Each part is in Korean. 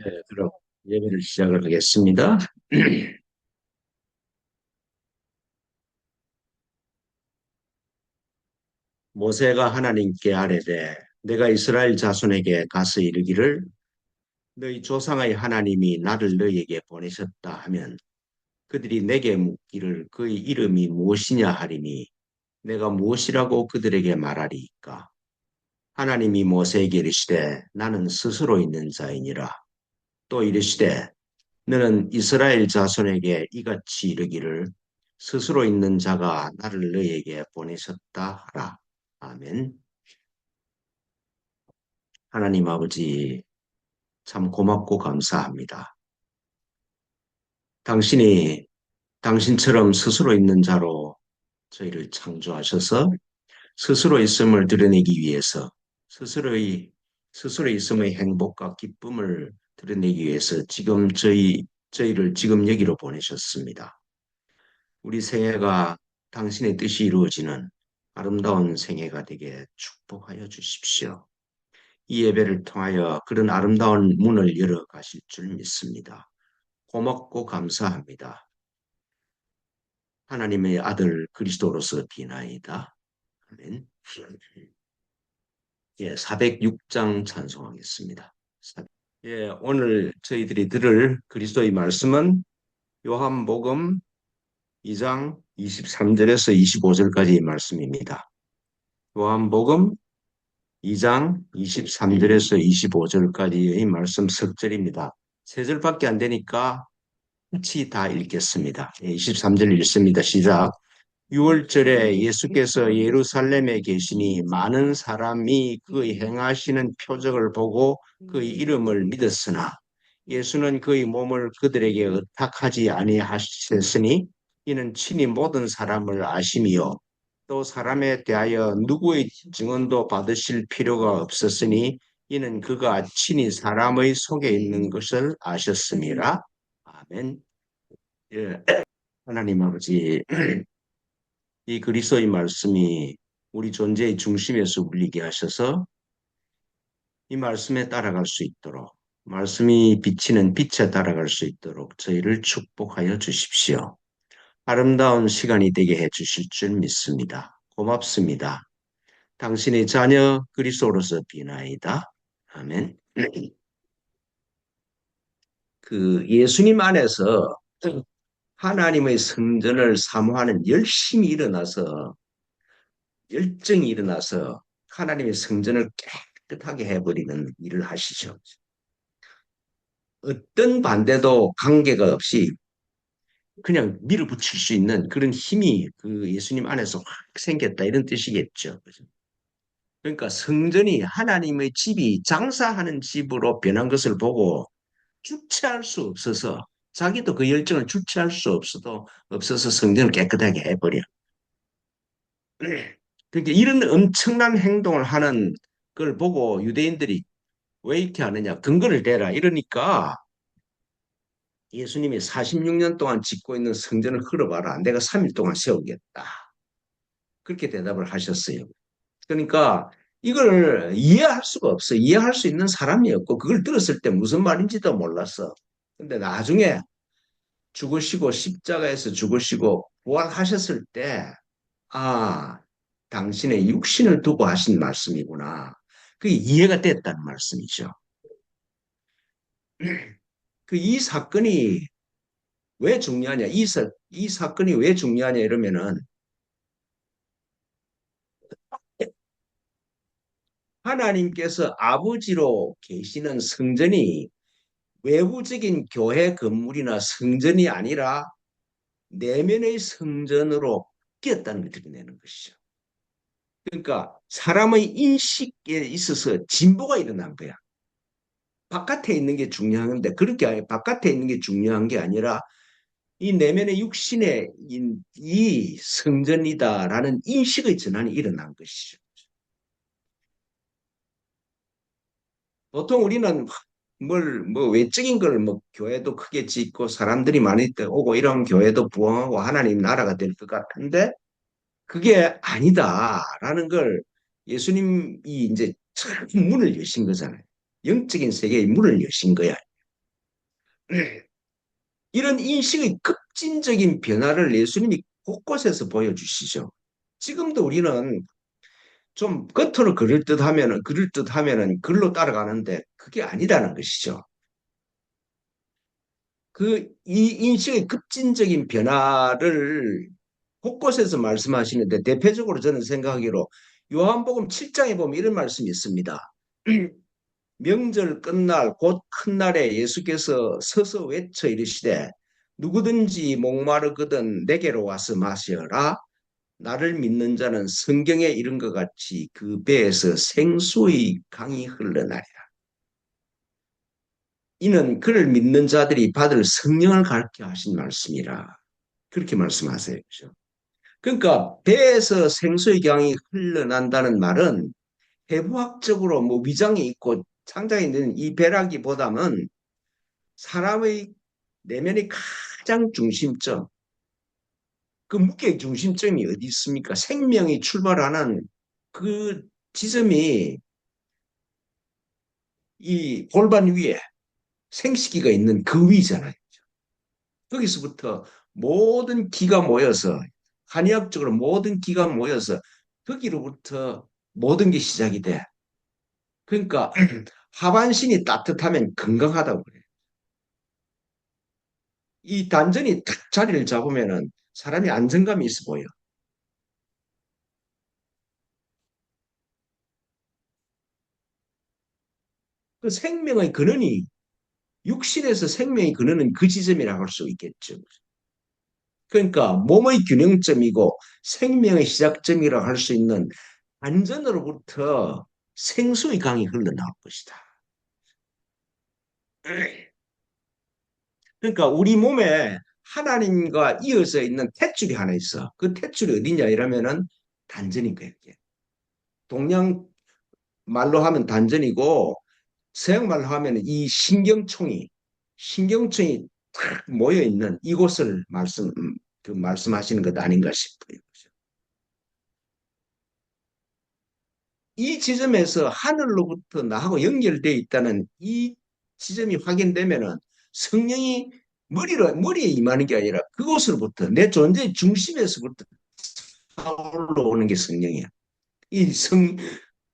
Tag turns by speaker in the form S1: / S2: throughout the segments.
S1: 네, 그럼 예배를 시작을 하겠습니다. 모세가 하나님께 아뢰되 내가 이스라엘 자손에게 가서 이르기를 너희 조상의 하나님이 나를 너희에게 보내셨다 하면 그들이 내게 묻기를 그의 이름이 무엇이냐 하리니 내가 무엇이라고 그들에게 말하리이까. 하나님이 모세에게 이르시되 나는 스스로 있는 자이니라. 또 이르시되 너는 이스라엘 자손에게 이같이 이르기를 스스로 있는 자가 나를 너희에게 보내셨다 하라. 아멘. 하나님 아버지, 참 고맙고 감사합니다. 당신이 당신처럼 스스로 있는 자로 저희를 창조하셔서 스스로 있음을 드러내기 위해서 스스로의 스스로 있음의 행복과 기쁨을 드러내기 위해서 지금 저희를 지금 여기로 보내셨습니다. 우리 생애가 당신의 뜻이 이루어지는 아름다운 생애가 되게 축복하여 주십시오. 이 예배를 통하여 그런 아름다운 문을 열어 가실 줄 믿습니다. 고맙고 감사합니다. 하나님의 아들 그리스도로서 비나이다. 아멘. 예, 406장 찬송하겠습니다. 예, 오늘 저희들이 들을 그리스도의 말씀은 요한복음 2장 23절에서 25절까지의 말씀입니다. 요한복음 2장 23절에서 25절까지의 말씀 석절입니다. 세 절밖에 안 되니까 같이 다 읽겠습니다. 23절 읽습니다. 시작. 6월절에 예수께서 예루살렘에 계시니 많은 사람이 그의 행하시는 표적을 보고 그의 이름을 믿었으나 예수는 그의 몸을 그들에게 의탁하지 아니하셨으니 이는 친히 모든 사람을 아심이요 또 사람에 대하여 누구의 증언도 받으실 필요가 없었으니 이는 그가 친히 사람의 속에 있는 것을 아셨음이라. 아멘. 예, 하나님 아버지, 이 그리스도의 말씀이 우리 존재의 중심에서 울리게 하셔서 이 말씀에 따라갈 수 있도록, 말씀이 비치는 빛에 따라갈 수 있도록 저희를 축복하여 주십시오. 아름다운 시간이 되게 해 주실 줄 믿습니다. 고맙습니다. 당신의 자녀 그리스도로서 비나이다. 아멘. 그 예수님 안에서 하나님의 성전을 사모하는 열심히 일어나서 열정이 일어나서 하나님의 성전을 깨끗하게 해버리는 일을 하시죠. 어떤 반대도 관계가 없이 그냥 밀어붙일 수 있는 그런 힘이 그 예수님 안에서 확 생겼다 이런 뜻이겠죠. 그러니까 성전이 하나님의 집이 장사하는 집으로 변한 것을 보고 주체할 수 없어서 자기도 그 열정을 주체할 수 없어서 성전을 깨끗하게 해버려. 그러니까 이런 엄청난 행동을 하는 걸 보고 유대인들이 왜 이렇게 하느냐 근거를 대라 이러니까 예수님이 46년 동안 짓고 있는 성전을 흘러봐라. 내가 3일 동안 세우겠다. 그렇게 대답을 하셨어요. 그러니까 이걸 이해할 수가 없어. 이해할 수 있는 사람이 없고 그걸 들었을 때 무슨 말인지도 몰랐어. 근데 나중에 죽으시고 십자가에서 죽으시고 부활하셨을 때 아, 당신의 육신을 두고 하신 말씀이구나. 그게 이해가 됐다는 말씀이죠. 그 이 사건이 왜 중요하냐? 이 사건이 왜 중요하냐? 이러면은 하나님께서 아버지로 계시는 성전이 외부적인 교회 건물이나 성전이 아니라 내면의 성전으로 바뀌었다는 걸 드러내는 것이죠. 그러니까 사람의 인식에 있어서 진보가 일어난 거야. 바깥에 있는 게 중요한데 그렇게 바깥에 있는 게 중요한 게 아니라 이 내면의 육신의 이 성전이다라는 인식의 전환이 일어난 것이죠. 보통 우리는 뭐 외적인 걸 뭐 교회도 크게 짓고 사람들이 많이 오고 이런 교회도 부흥하고 하나님 나라가 될 것 같은데 그게 아니다라는 걸 예수님이 이제 참 문을 여신 거잖아요. 영적인 세계의 문을 여신 거야. 이런 인식의 급진적인 변화를 예수님이 곳곳에서 보여주시죠. 지금도 우리는 좀 겉으로 그럴 듯하면은 글로 따라가는데 그게 아니라는 것이죠. 이 인식의 급진적인 변화를 곳곳에서 말씀하시는데 대표적으로 저는 생각하기로 요한복음 7장에 보면 이런 말씀이 있습니다. 명절 끝날 곧 큰 날에 예수께서 서서 외쳐 이르시되 누구든지 목마르거든 내게로 와서 마셔라. 나를 믿는 자는 성경에 이른 것 같이 그 배에서 생수의 강이 흘러나리라. 이는 그를 믿는 자들이 받을 성령을 가르쳐 하신 말씀이라. 그렇게 말씀하세요. 그죠? 그러니까 배에서 생수의 강이 흘러난다는 말은 해부학적으로 뭐 위장이 있고 창자에 있는 이 배라기보다는 사람의 내면의 가장 중심점, 그 무게 중심점이 어디 있습니까? 생명이 출발하는 그 지점이 이 골반 위에 생식기가 있는 그 위잖아요. 거기서부터 모든 기가 모여서 한의학적으로 모든 기가 모여서 거기로부터 모든 게 시작이 돼. 그러니까 하반신이 따뜻하면 건강하다고 그래요. 이 단전이 탁 자리를 잡으면은 사람이 안정감이 있어 보여. 그 생명의 근원이 육신에서 생명의 근원은 그 지점이라고 할 수 있겠죠. 그러니까 몸의 균형점이고 생명의 시작점이라고 할 수 있는 안전으로부터 생수의 강이 흘러나올 것이다. 그러니까 우리 몸에 하나님과 이어져 있는 탯줄이 하나 있어. 그 탯줄이 어디냐 이러면은 단전인 거예요. 동양 말로 하면 단전이고 서양 말로 하면 이 신경총이 탁 모여 있는 이곳을 말씀하시는 것 아닌가 싶어요. 이 지점에서 하늘로부터 나하고 연결되어 있다는 이 지점이 확인되면은 성령이 머리에 임하는 게 아니라 그곳으로부터 내 존재의 중심에서부터 올라오는 게 성령이야. 이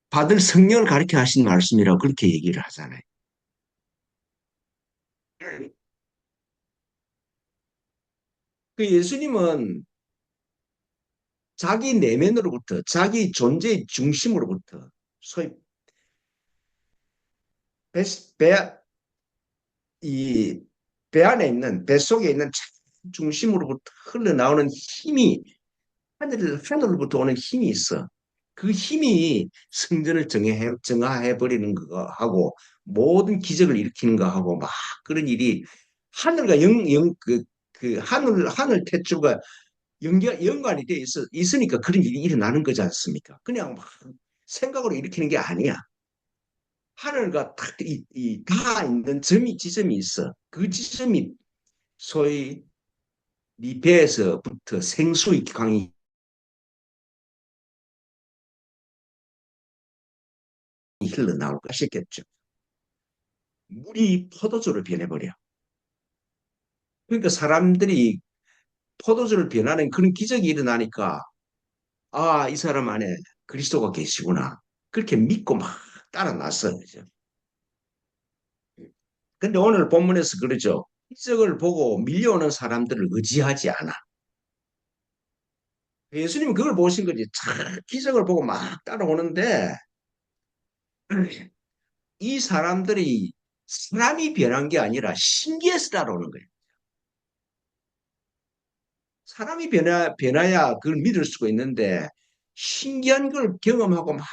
S1: 받을 성령을 가르쳐 하신 말씀이라고 그렇게 얘기를 하잖아요. 그 예수님은 자기 내면으로부터 자기 존재의 중심으로부터 소위 배, 배, 배 안에 있는 뱃속에 있는 중심으로부터 흘러나오는 힘이 하늘로부터 오는 힘이 있어. 그 힘이 성전을 정화해 버리는 거하고 모든 기적을 일으키는 거하고 막 그런 일이 하늘과 하늘 탯줄과 연관이 돼 있으니까 그런 일이 일어나는 거지 않습니까? 그냥 막 생각으로 일으키는 게 아니야. 하늘과 다 있는 지점이 있어. 그 지점이 소위 네 배에서부터 생수의 강이 흘러나올 것이겠죠. 물이 포도주를 변해버려. 그러니까 사람들이 포도주를 변하는 그런 기적이 일어나니까 아, 이 사람 안에 그리스도가 계시구나. 그렇게 믿고 막 따라 났어요. 근데 오늘 본문에서 그러죠. 기적을 보고 밀려오는 사람들을 의지하지 않아. 예수님은 그걸 보신 거지. 참 기적을 보고 막 따라오는데 이 사람들이 사람이 변한 게 아니라 신기해서 따라오는 거예요. 사람이 변해야 그걸 믿을 수가 있는데 신기한 걸 경험하고 막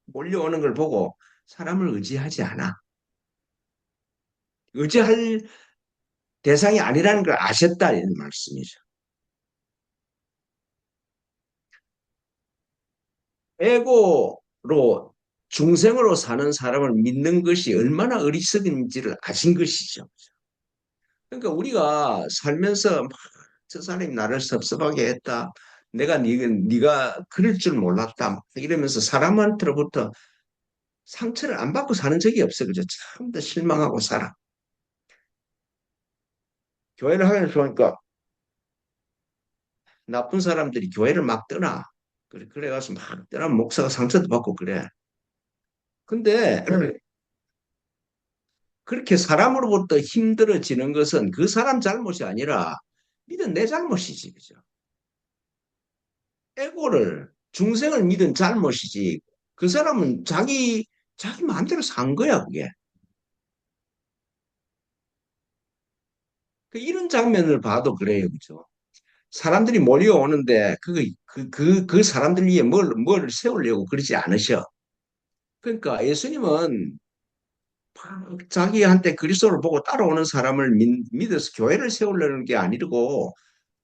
S1: 몰려오는 걸 보고 사람을 의지하지 않아. 의지할 대상이 아니라는 걸 아셨다 이런 말씀이죠. 에고로 중생으로 사는 사람을 믿는 것이 얼마나 어리석은지를 아신 것이죠. 그러니까 우리가 살면서 막 저 사람이 나를 섭섭하게 했다. 네가 그럴 줄 몰랐다. 막 이러면서 사람한테로부터 상처를 안 받고 사는 적이 없어. 그죠? 참 더 실망하고 살아. 교회를 하면 좋으니까 나쁜 사람들이 교회를 막 떠나. 그래가지고 막 떠나 목사가 상처도 받고 그래. 근데 그렇게 사람으로부터 힘들어지는 것은 그 사람 잘못이 아니라 믿은 내 잘못이지. 그죠? 에고를, 중생을 믿은 잘못이지. 그 사람은 자기 마음대로 산 거야, 그게. 이런 장면을 봐도 그래요. 그죠? 사람들이 몰려오는데 그 사람들 위에 뭘 세우려고 그러지 않으셔. 그러니까 예수님은 자기한테 그리스도를 보고 따라오는 사람을 믿어서 교회를 세우려는 게 아니고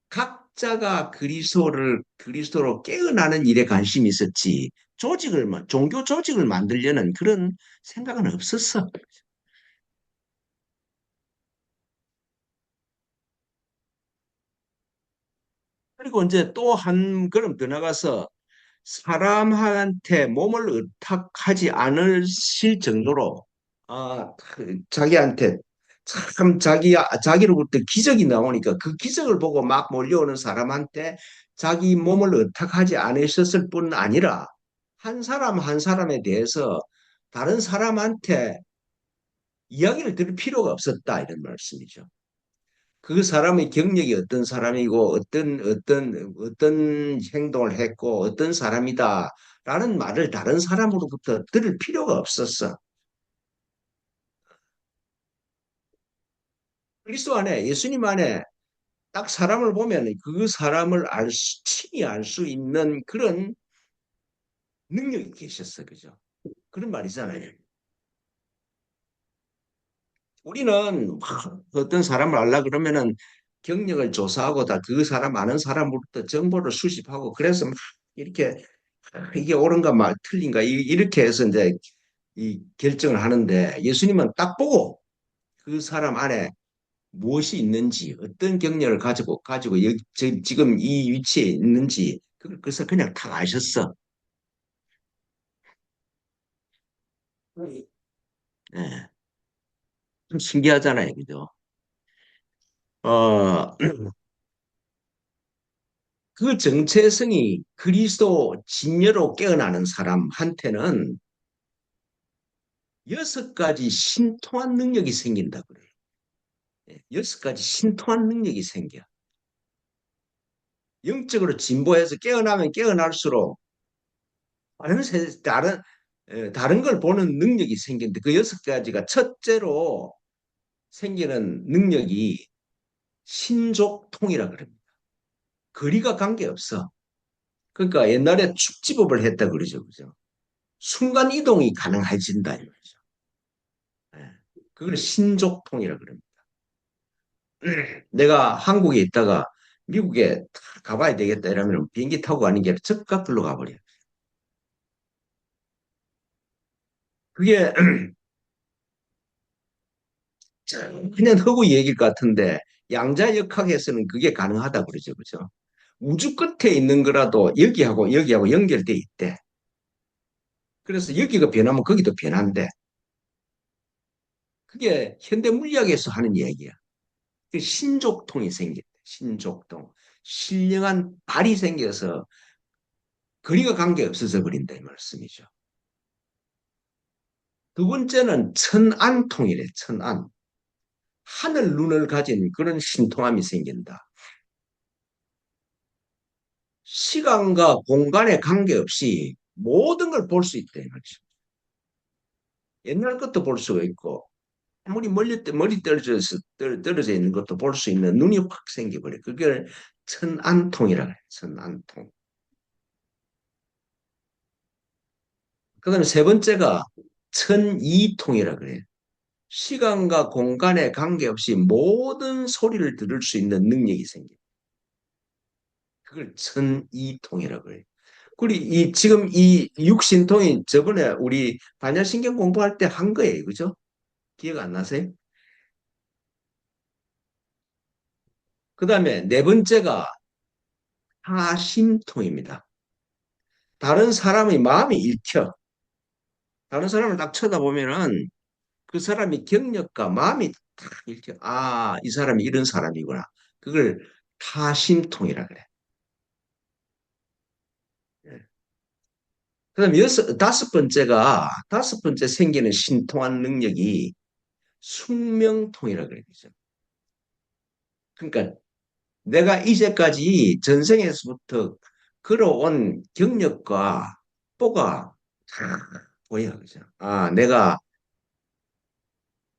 S1: 각자가 그리스도로 깨어나는 일에 관심이 있었지. 종교 조직을 만들려는 그런 생각은 없었어. 그리고 이제 또 한 걸음 더 나가서 사람한테 몸을 의탁하지 않으실 정도로 자기한테 참 자기로부터 기적이 나오니까 그 기적을 보고 막 몰려오는 사람한테 자기 몸을 의탁하지 않으셨을 뿐 아니라 한 사람 한 사람에 대해서 다른 사람한테 이야기를 들을 필요가 없었다 이런 말씀이죠. 그 사람의 경력이 어떤 사람이고 어떤 행동을 했고 어떤 사람이다라는 말을 다른 사람으로부터 들을 필요가 없었어. 그리스도 안에 예수님 안에 딱 사람을 보면 그 사람을 친히 알 수 있는 그런 능력이 계셨어, 그죠? 그런 말이잖아요. 우리는 막 어떤 사람을 알라 그러면은 경력을 조사하고 다 그 사람 아는 사람으로부터 정보를 수집하고 그래서 막 이렇게 이게 옳은가 말 틀린가 이렇게 해서 이제 이 결정을 하는데 예수님은 딱 보고 그 사람 안에 무엇이 있는지 어떤 경력을 가지고 지금 이 위치에 있는지 그걸 그래서 그냥 다 아셨어. 예, 좀 신기하잖아요, 그죠? 어, 그 정체성이 그리스도 진여로 깨어나는 사람한테는 6가지 신통한 능력이 생긴다 그래요. 6가지 신통한 능력이 생겨. 영적으로 진보해서 깨어나면 깨어날수록 다른 걸 보는 능력이 생기는데 그 6가지가 첫째로 생기는 능력이 신족통이라 그럽니다. 거리가 관계없어. 그러니까 옛날에 축지법을 했다 그러죠. 그죠? 순간 이동이 가능해진다 이거죠. 예. 그걸 신족통이라 그럽니다. 내가 한국에 있다가 미국에 가봐야 되겠다 이러면 비행기 타고 가는 게 아니라 즉각 글로 가버려. 그게 그냥 허구 얘기일 것 같은데 양자역학에서는 그게 가능하다 그러죠. 그죠? 우주 끝에 있는 거라도 여기하고 연결돼 있대. 그래서 여기가 변하면 거기도 변한대. 그게 현대 물리학에서 하는 얘기야. 그 신족통이 생긴대. 신족통. 신령한 발이 생겨서 거리가 관계없어져 버린다 이 말씀이죠. 두 번째는 천안통이래. 천안. 하늘 눈을 가진 그런 신통함이 생긴다. 시간과 공간에 관계없이 모든 걸 볼 수 있다. 옛날 것도 볼 수가 있고 아무리 멀리 떨어져 있는 것도 볼 수 있는 눈이 확 생겨버려. 그걸 천안통이라 그래. 천안통. 그다음에 세 번째가 천이통이라 그래. 시간과 공간에 관계없이 모든 소리를 들을 수 있는 능력이 생겨. 그걸 천이통이라 그래. 그리고 지금 이 육신통이 저번에 우리 반야신경 공부할 때 한 거예요. 그죠? 기억 안 나세요? 그 다음에 네 번째가 하심통입니다. 다른 사람의 마음이 읽혀. 다른 사람을 딱 쳐다보면은 그 사람이 경력과 마음이 딱 이렇게, 아, 이 사람이 이런 사람이구나. 그걸 타심통이라 그래. 예. 그다음 다섯 번째 생기는 신통한 능력이 숙명통이라 그래. 그죠? 그러니까 내가 이제까지 전생에서부터 걸어온 경력과 뽀가 다 보여. 그죠? 아, 내가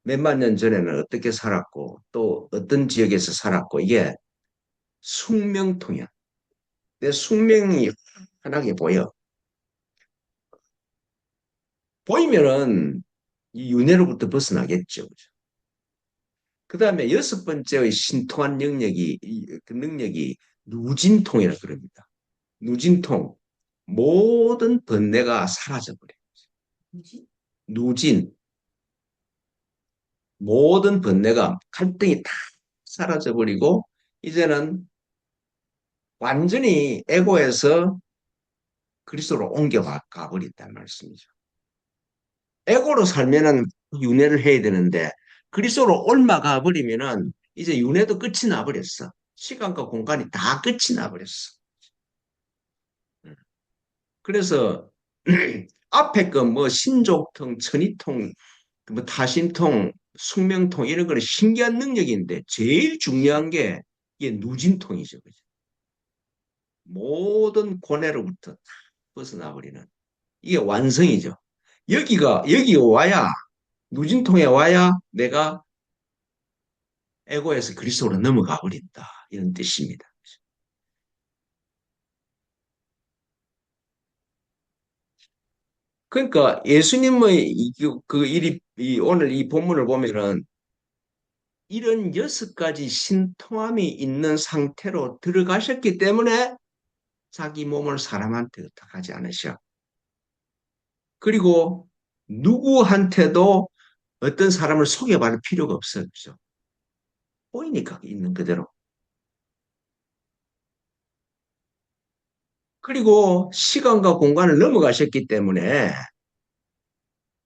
S1: 몇만 년 전에는 어떻게 살았고, 또 어떤 지역에서 살았고, 이게 숙명통이야. 내 숙명이 환하게 보여. 보이면은 이 윤회로부터 벗어나겠죠. 그죠? 그 다음에 여섯 번째의 신통한 능력이, 그 능력이 누진통이라 그럽니다. 누진통. 모든 번뇌가 사라져버려. 누진? 누진. 모든 번뇌가 갈등이 다 사라져버리고, 이제는 완전히 에고에서 그리스도로 옮겨가 버린다는 말씀이죠. 에고로 살면은 윤회를 해야 되는데 그리스도로 옮아가 버리면은 이제 윤회도 끝이 나버렸어. 시간과 공간이 다 끝이 나버렸어. 그래서 앞에 거 뭐 신족통, 천이통, 뭐 타심통, 숙명통 이런 거는 신기한 능력인데 제일 중요한 게 이게 누진통이죠. 그죠? 모든 고뇌로부터 벗어나 버리는 이게 완성이죠. 여기 와야 누진통에 와야 내가 에고에서 그리스도로 넘어가 버린다. 이런 뜻입니다. 그러니까 예수님의 오늘 이 본문을 보면은 이런 여섯 가지 신통함이 있는 상태로 들어가셨기 때문에 자기 몸을 사람한테 의탁하지 않으셔. 그리고 누구한테도 어떤 사람을 소개받을 필요가 없어요. 그죠? 보이니까 있는 그대로. 그리고 시간과 공간을 넘어가셨기 때문에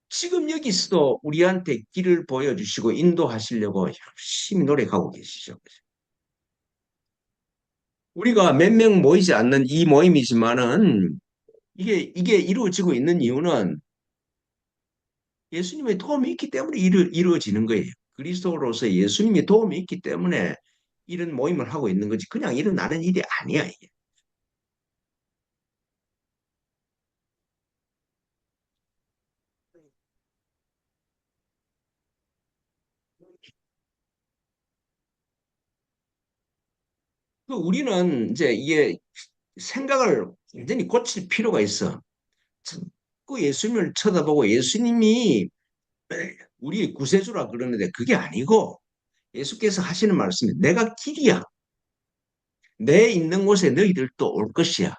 S1: 지금 여기서도 우리한테 길을 보여주시고 인도하시려고 열심히 노력하고 계시죠. 우리가 몇 명 모이지 않는 이 모임이지만은 이게 이루어지고 있는 이유는 예수님의 도움이 있기 때문에 이루어지는 거예요. 그리스도로서 예수님의 도움이 있기 때문에 이런 모임을 하고 있는 거지. 그냥 일어나는 일이 아니야, 이게. 그 우리는 이제 이게 생각을 완전히 고칠 필요가 있어. 자꾸 예수님을 쳐다보고 예수님이 우리 구세주라 그러는데 그게 아니고 예수께서 하시는 말씀이 내가 길이야. 내 있는 곳에 너희들도 올 것이야.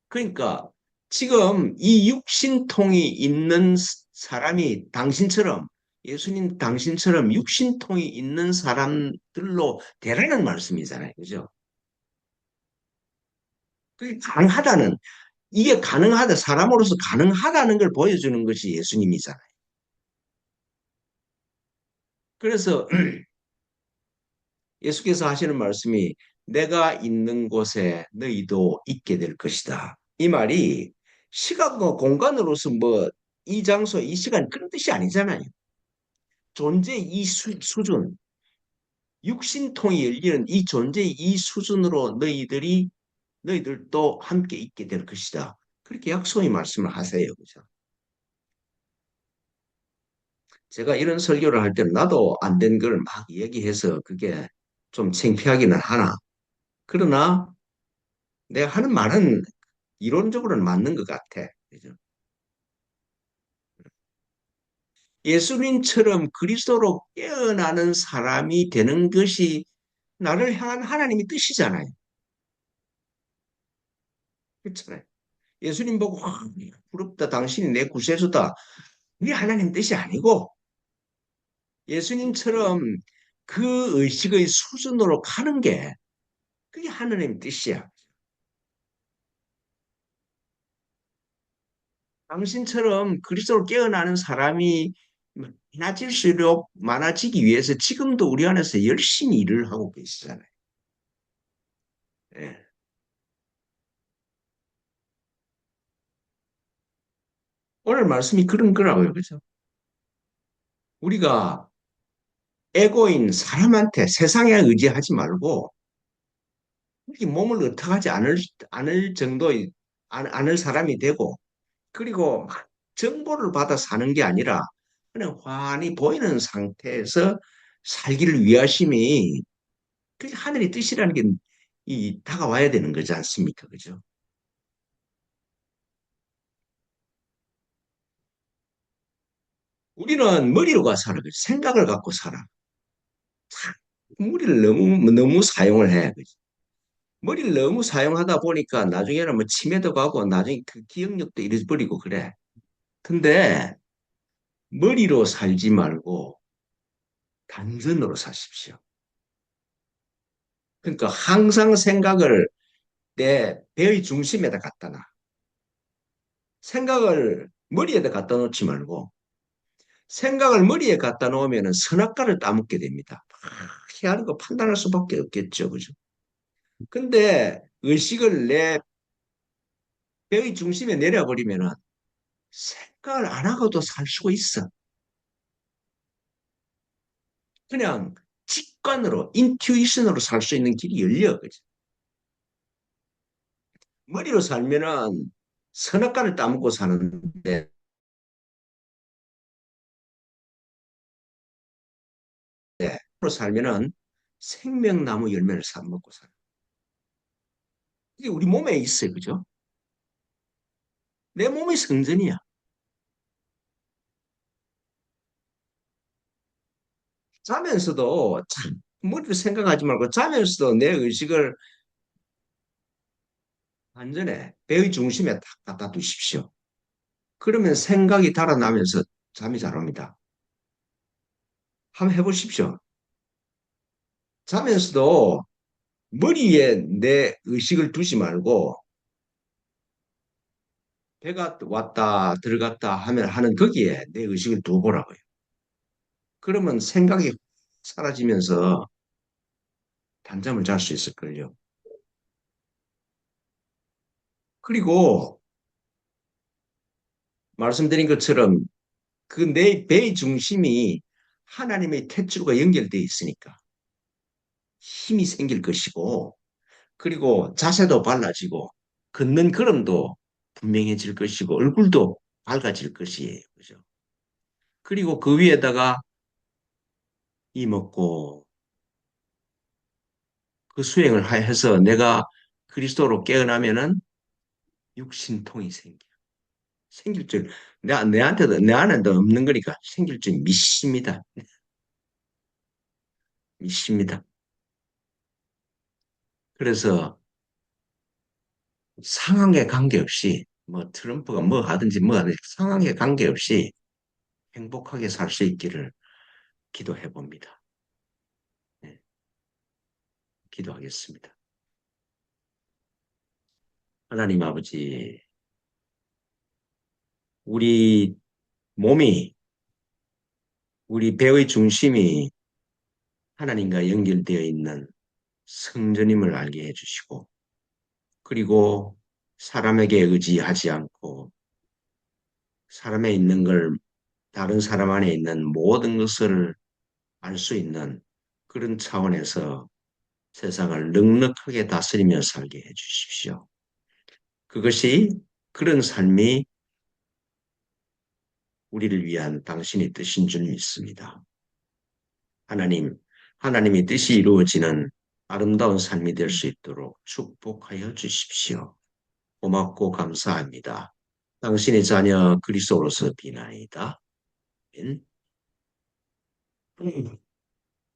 S1: 그러니까 지금 이 육신통이 있는 사람이 당신처럼 예수님 당신처럼 육신통이 있는 사람들로 되라는 말씀이잖아요. 그죠? 그게 가능하다는 이게 가능하다 사람으로서 가능하다는 걸 보여주는 것이 예수님이잖아요. 그래서 예수께서 하시는 말씀이 내가 있는 곳에 너희도 있게 될 것이다. 이 말이 시간과 공간으로서 뭐 이 장소, 이 시간 그런 뜻이 아니잖아요. 존재 이 수준, 육신통이 열리는 이 존재 이 수준으로 너희들도 함께 있게 될 것이다. 그렇게 약속의 말씀을 하세요. 그죠? 제가 이런 설교를 할 때는 나도 안 된 걸 막 얘기해서 그게 좀 창피하기는 하나. 그러나 내가 하는 말은 이론적으로는 맞는 것 같아. 그죠? 예수님처럼 그리스도로 깨어나는 사람이 되는 것이 나를 향한 하나님의 뜻이잖아요. 그렇잖아요. 예수님 보고 와, 부럽다. 당신이 내 구세주다. 이게 하나님 뜻이 아니고 예수님처럼 그 의식의 수준으로 가는 게 그게 하나님 뜻이야. 당신처럼 그리스도로 깨어나는 사람이 많아질수록 많아지기 위해서 지금도 우리 안에서 열심히 일을 하고 계시잖아요. 예. 오늘 말씀이 그런 거라고요. 그죠? 우리가 에고인 사람한테 세상에 의지하지 말고 우리 몸을 어떡하지 않을 정도의 않을 사람이 되고 그리고 막 정보를 받아 사는 게 아니라 그냥 환히 보이는 상태에서 살기를 위하심이 그 하늘의 뜻이라는 게 다가와야 되는 거지 않습니까? 그죠? 우리는 머리로가 살아. 그죠? 생각을 갖고 살아. 머리를 너무 사용을 해. 그죠? 머리를 너무 사용하다 보니까 나중에는 뭐 치매도 가고 나중에 그 기억력도 잃어버리고 그래. 근데 머리로 살지 말고 단전으로 사십시오. 그러니까 항상 생각을 내 배의 중심에다 갖다 놔. 생각을 머리에다 갖다 놓지 말고 생각을 머리에 갖다 놓으면 선악과를 따먹게 됩니다. 희한하고 판단할 수밖에 없겠죠. 그죠? 근데 의식을 내 배의 중심에 내려버리면은 생각을 안 하고도 살 수가 있어. 그냥 직관으로, 인투이션으로 살 수 있는 길이 열려. 그죠? 머리로 살면은 선악과를 따먹고 사는데, 머리로 살면은 생명나무 열매를 사 먹고 살아. 이게 우리 몸에 있어요. 그죠? 내 몸이 성전이야. 자면서도 참, 머리로 생각하지 말고 자면서도 내 의식을 완전히 배의 중심에 딱 갖다 두십시오. 그러면 생각이 달아나면서 잠이 잘 옵니다. 한번 해보십시오. 자면서도 머리에 내 의식을 두지 말고 배가 왔다 들어갔다 하면 하는 거기에 내 의식을 두어보라고요. 그러면 생각이 사라지면서 단잠을 잘 수 있을걸요. 그리고 말씀드린 것처럼 그 내 배의 중심이 하나님의 탯줄과 연결되어 있으니까 힘이 생길 것이고 그리고 자세도 발라지고 걷는 걸음도 분명해질 것이고 얼굴도 밝아질 것이에요. 그죠? 그리고 그 위에다가 이먹고 그 수행을 해서 내가 그리스도로 깨어나면은 육신통이 생길 줄 내한테도 내 안에도 없는 거니까 생길 줄 믿습니다. 믿습니다. 그래서 상황에 관계없이 뭐 트럼프가 뭐 하든지 뭐 하든지 상황에 관계없이 행복하게 살 수 있기를 기도해 봅니다. 네, 기도하겠습니다. 하나님 아버지, 우리 몸이, 우리 배의 중심이 하나님과 연결되어 있는 성전임을 알게 해주시고, 그리고 사람에게 의지하지 않고, 사람에 있는 걸, 다른 사람 안에 있는 모든 것을 알 수 있는 그런 차원에서 세상을 넉넉하게 다스리며 살게 해주십시오. 그것이, 그런 삶이 우리를 위한 당신의 뜻인 줄 믿습니다. 하나님, 하나님의 뜻이 이루어지는 아름다운 삶이 될 수 있도록 축복하여 주십시오. 고맙고 감사합니다. 당신의 자녀 그리스도로서 비나이다. 아멘.